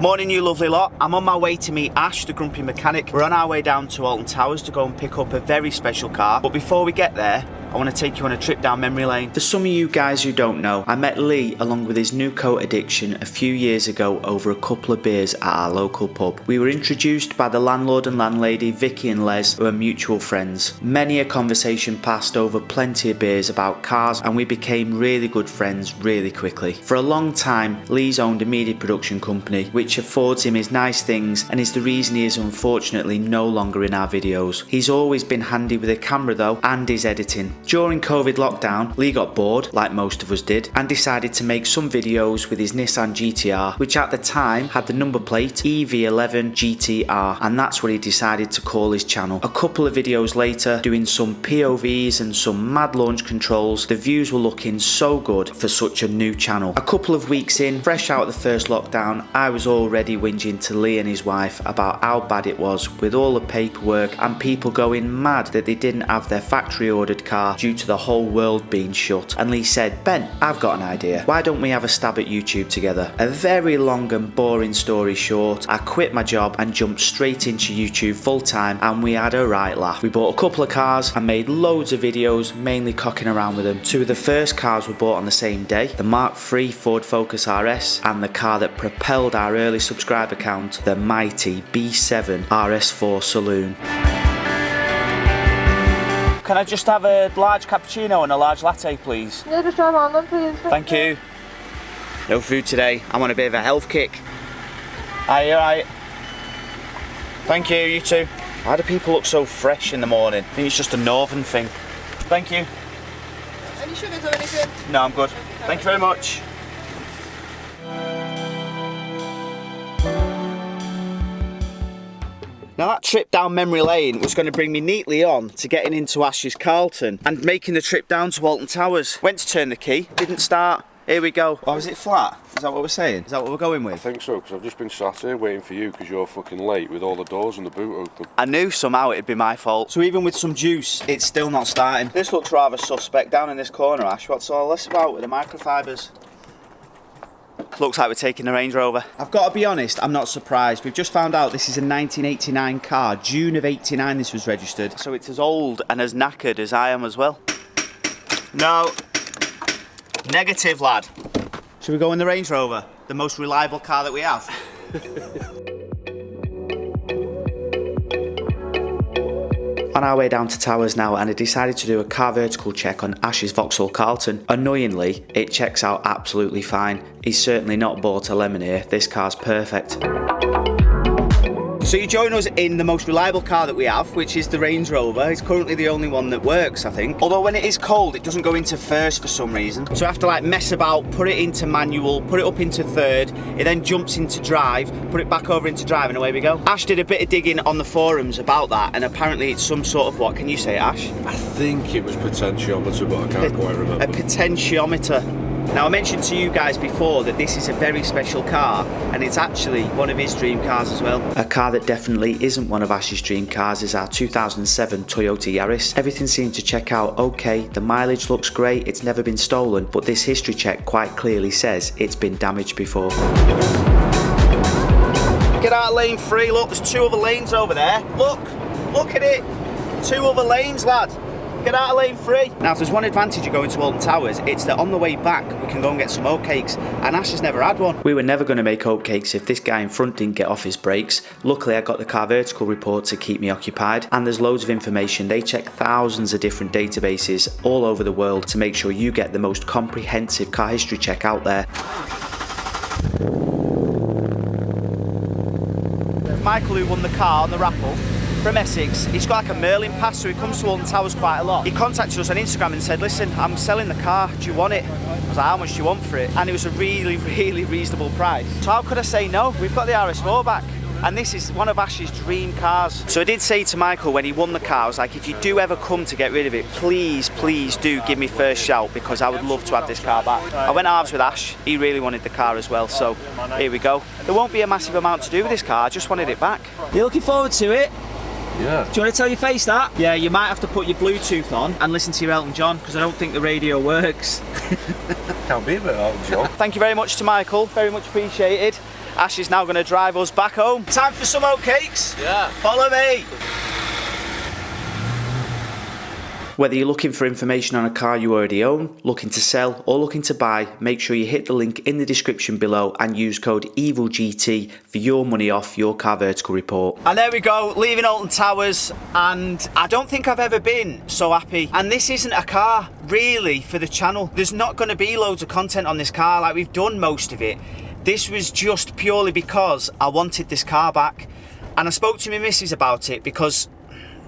Morning, you lovely lot. I'm on my way to meet Ash, the grumpy mechanic. We're on our way down to Alton Towers to go and pick up a very special car. But before we get there, I want to take you on a trip down memory lane. For some of you guys who don't know, I met Lee along with his new coat addiction a few years ago over a couple of beers at our local pub. We were introduced by the landlord and landlady Vicky and Les, who are mutual friends. Many a conversation passed over plenty of beers about cars, and we became really good friends really quickly. For a long time, Lee's owned a media production company which affords him his nice things and is the reason he is unfortunately no longer in our videos. He's always been handy with a camera though, and his editing. During COVID lockdown, Lee got bored, like most of us did, and decided to make some videos with his Nissan GTR, which at the time had the number plate EV11 GTR, and that's what he decided to call his channel. A couple of videos later, doing some POVs and some mad launch controls, the views were looking so good for such a new channel. A couple of weeks in, fresh out of the first lockdown, I was already whinging to Lee and his wife about how bad it was with all the paperwork and people going mad that they didn't have their factory ordered car due to the whole world being shut. And Lee said, "Ben, I've got an idea. Why don't we have a stab at YouTube together?" A very long and boring story short, I quit my job and jumped straight into YouTube full time, and we had a right laugh. We bought a couple of cars and made loads of videos, mainly cocking around with them. Two of the first cars were bought on the same day, the Mark III Ford Focus RS and the car that propelled our early subscriber count, the mighty B7 RS4 Saloon. Can I just have a large cappuccino and a large latte, please? Yeah, just try one then, please. Thank you. No food today. I'm on a bit of a health kick. Are you alright? Thank you, you too. Why do people look so fresh in the morning? I think it's just a northern thing. Thank you. Any sugars or anything? No, I'm good. Thank you very much. Now that trip down memory lane was going to bring me neatly on to getting into Ash's Carlton and making the trip down to Alton Towers. Went to turn the key, didn't start. Here we go. Oh, is it flat? Is that what we're saying? Is that what we're going with? I think so, because I've just been sat here waiting for you because you're fucking late with all the doors and the boot open. I knew somehow it'd be my fault. So even with some juice, it's still not starting. This looks rather suspect down in this corner, Ash. What's all this about with the microfibres? Looks like we're taking the Range Rover. I've got to be honest, I'm not surprised. We've just found out this is a 1989 car. June of 89 this was registered. So it's as old and as knackered as I am as well. No. Negative, lad. Should we go in the Range Rover? The most reliable car that we have? On our way down to Towers now, and I decided to do a car vertical check on Ash's Vauxhall Carlton. Annoyingly, it checks out absolutely fine. He's certainly not bought a lemon here. This car's perfect. So you join us in the most reliable car that we have, which is the Range Rover. It's currently the only one that works, I think. Although when it is cold, it doesn't go into first for some reason. So I have to like mess about, put it into manual, put it up into third. It then jumps into drive, put it back over into drive, and away we go. Ash did a bit of digging on the forums about that, and apparently it's some sort of what? Can you say, Ash? I think it was potentiometer, but I can't quite remember. A potentiometer. Now I mentioned to you guys before that this is a very special car, and it's actually one of his dream cars as well. A car that definitely isn't one of Ash's dream cars is our 2007 Toyota Yaris. Everything seemed to check out okay, the mileage looks great, it's never been stolen, but this history check quite clearly says it's been damaged before. Get out of lane 3, look, there's 2 other lanes over there. Look at it, 2 other lanes, lad. Get out of lane 3. Now if there's one advantage of going to Alton Towers, it's that on the way back we can go and get some oatcakes, and Ash has never had one. We were never going to make oatcakes if this guy in front didn't get off his brakes. Luckily I got the car vertical report to keep me occupied, and there's loads of information. They check thousands of different databases all over the world to make sure you get the most comprehensive car history check out there. Michael, who won the car on the raffle from Essex, he's got like a Merlin pass, so he comes to Alton Towers quite a lot. He contacted us on Instagram and said, listen, I'm selling the car, do you want it? I was like, how much do you want for it? And it was a really, really reasonable price. So how could I say no? We've got the RS4 back, and this is one of Ash's dream cars. So I did say to Michael when he won the car, I was like, if you do ever come to get rid of it, please do give me first shout, because I would love to have this car back. I went halves with Ash, he really wanted the car as well, so here we go. There won't be a massive amount to do with this car, I just wanted it back. You looking forward to it? Yeah. Do you want to tell your face that? Yeah, you might have to put your Bluetooth on and listen to your Elton John, because I don't think the radio works. Can't be a bit Elton John. Thank you very much to Michael, very much appreciated. Ash is now going to drive us back home. Time for some oatcakes? Yeah. Follow me. Whether you're looking for information on a car you already own, looking to sell or looking to buy, make sure you hit the link in the description below and use code EVILGT for your money off your car vertical report. And there we go, leaving Alton Towers, and I don't think I've ever been so happy. And this isn't a car really for the channel. There's not going to be loads of content on this car, like we've done most of it. This was just purely because I wanted this car back. And I spoke to my missus about it because,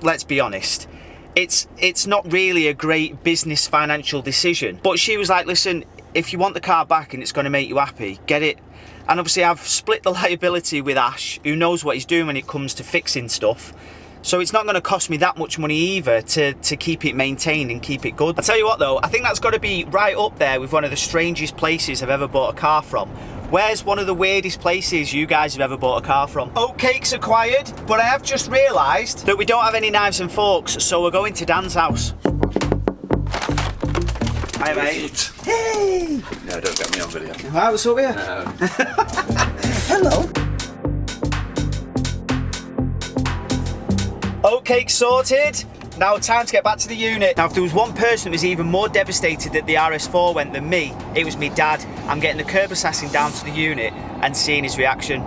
let's be honest, it's not really a great business financial decision. But she was like, listen, if you want the car back and it's going to make you happy, get it. And obviously I've split the liability with Ash, who knows what he's doing when it comes to fixing stuff. So it's not going to cost me that much money either to keep it maintained and keep it good. I tell you what though, I think that's got to be right up there with one of the strangest places I've ever bought a car from. Where's one of the weirdest places you guys have ever bought a car from? Oatcakes acquired, but I have just realised that we don't have any knives and forks, so we're going to Dan's house. Hi mate. Hey! No, don't get me on video. Hi, what's up here? Hello. Oatcakes sorted. Now time to get back to the unit. Now if there was one person that was even more devastated that the RS4 went than me, it was me dad. I'm getting the curb assassin down to the unit and seeing his reaction.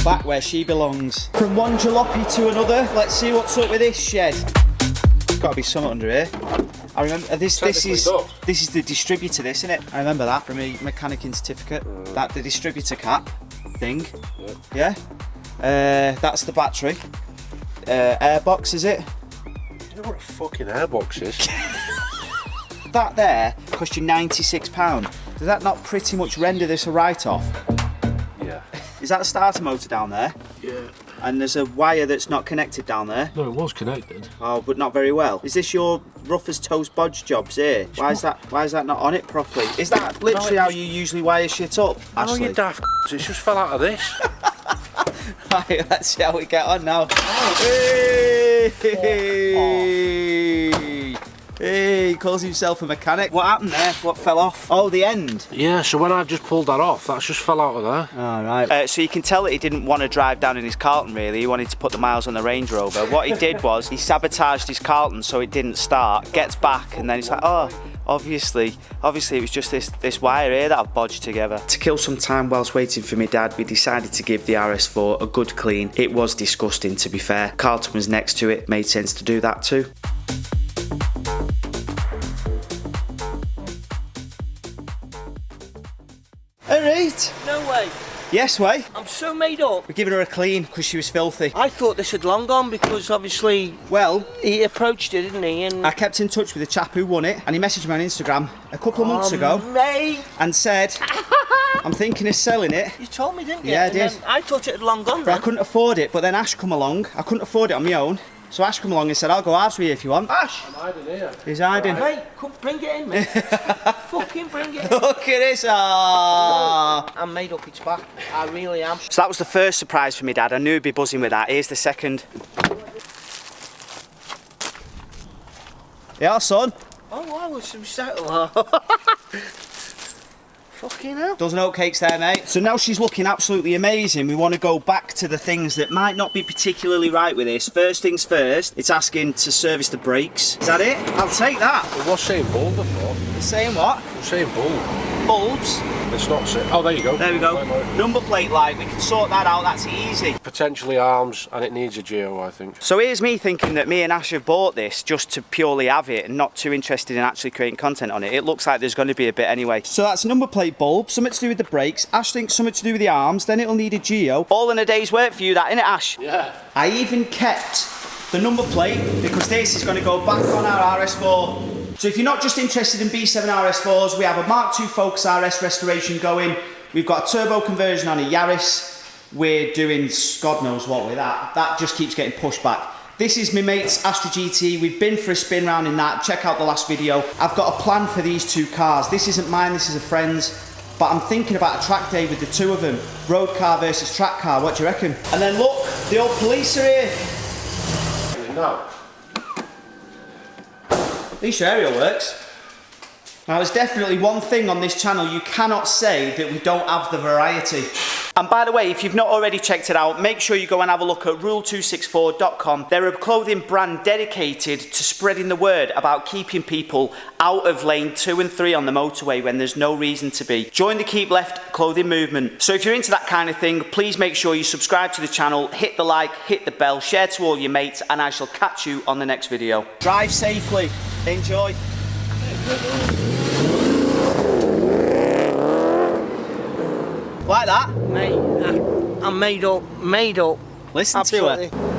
Back where she belongs. From one jalopy to another, let's see what's up with this shed. There's got to be something under here. I remember this is the distributor, this, isn't it? I remember that from a mechanicking certificate. That the distributor cap thing. Yeah. That's the battery. Airbox, is it? You know what a fucking airbox is? That there cost you £96. Does that not pretty much render this a write-off? Yeah. Is that a starter motor down there? Yeah. And there's a wire that's not connected down there? No, it was connected. Oh, but not very well. Is this your rough as toast bodge jobs here? Why is that not on it properly? Is that literally how you usually wire shit up, Ashley? Oh, you daft it just fell out of this. Right, let's see how we get on now. Hey! Hey, he calls himself a mechanic. What happened there? What fell off? Oh, the end. Yeah, so when I've just pulled that off, that's just fell out of there. All right. So you can tell that he didn't want to drive down in his Carlton, really. He wanted to put the miles on the Range Rover. What he did was he sabotaged his Carlton so it didn't start, gets back, and then he's like, oh, obviously it was just this wire here that I've bodged together. To kill some time whilst waiting for my dad, we decided to give the RS4 a good clean. It was disgusting, to be fair. Carlton was next to it, made sense to do that too. Alright. No way. Yes, way. I'm so made up. We're giving her a clean because she was filthy. I thought this had long gone because obviously, Well, he approached it, didn't he? And I kept in touch with the chap who won it, and he messaged me on Instagram a couple of months ago mate, and said, I'm thinking of selling it. you told me, didn't you? Yeah, I And did. then I thought it had long gone. But I Then. couldn't afford it, but then Ash come along. I couldn't afford it on my own. So Ash come along and said, I'll go halves with you if you want. Ash, I'm hiding here. He's hiding. mate, come bring it in, mate. Fucking bring it in. Look at this. Ah. I'm made up. It's back. I really am. So that was the first surprise for me, Dad. I knew he'd be buzzing with that. Here's the second. Yeah, son. Oh, I was some settle. Fucking hell. Dozen oatcakes there, mate. So now she's looking absolutely amazing. We want to go back to the things that might not be particularly right with this. First things first, it's asking to service the brakes. Is that it? I'll take that. It was saying bulb before. It's saying what? It was saying bulb. Bulbs. It's not saying. Oh, there you go. There we go. Right. Number plate light. We can sort that out. That's easy. Potentially arms, and it needs a geo, I think. So here's me thinking that me and Ash have bought this just to purely have it and not too interested in actually creating content on it. It looks like there's going to be a bit anyway. So that's number plate bulb, something to do with the brakes. Ash thinks something to do with the arms, then it'll need a geo. All in a day's work for you, that, innit, Ash? Yeah. I even kept the number plate because this is going to go back on our RS4. So if you're not just interested in B7 RS4s, we have a Mark II Focus RS restoration going. We've got a turbo conversion on a Yaris. We're doing God knows what with that. That just keeps getting pushed back. This is my mate's Astra GT. We've been for a spin round in that. Check out the last video. I've got a plan for these two cars. This isn't mine, this is a friend's. But I'm thinking about a track day with the two of them. Road car versus track car, what do you reckon? And then look, the old police are here. No. At least your aerial works. Now, there's definitely one thing on this channel you cannot say that we don't have the variety. And by the way, if you've not already checked it out, make sure you go and have a look at rule264.com. They're a clothing brand dedicated to spreading the word about keeping people out of lane 2 and 3 on the motorway when there's no reason to be. Join the Keep Left clothing movement. So if you're into that kind of thing, please make sure you subscribe to the channel, hit the like, hit the bell, share to all your mates, and I shall catch you on the next video. Drive safely. Enjoy. Like that? Mate, I'm made up. Listen Absolutely. to her.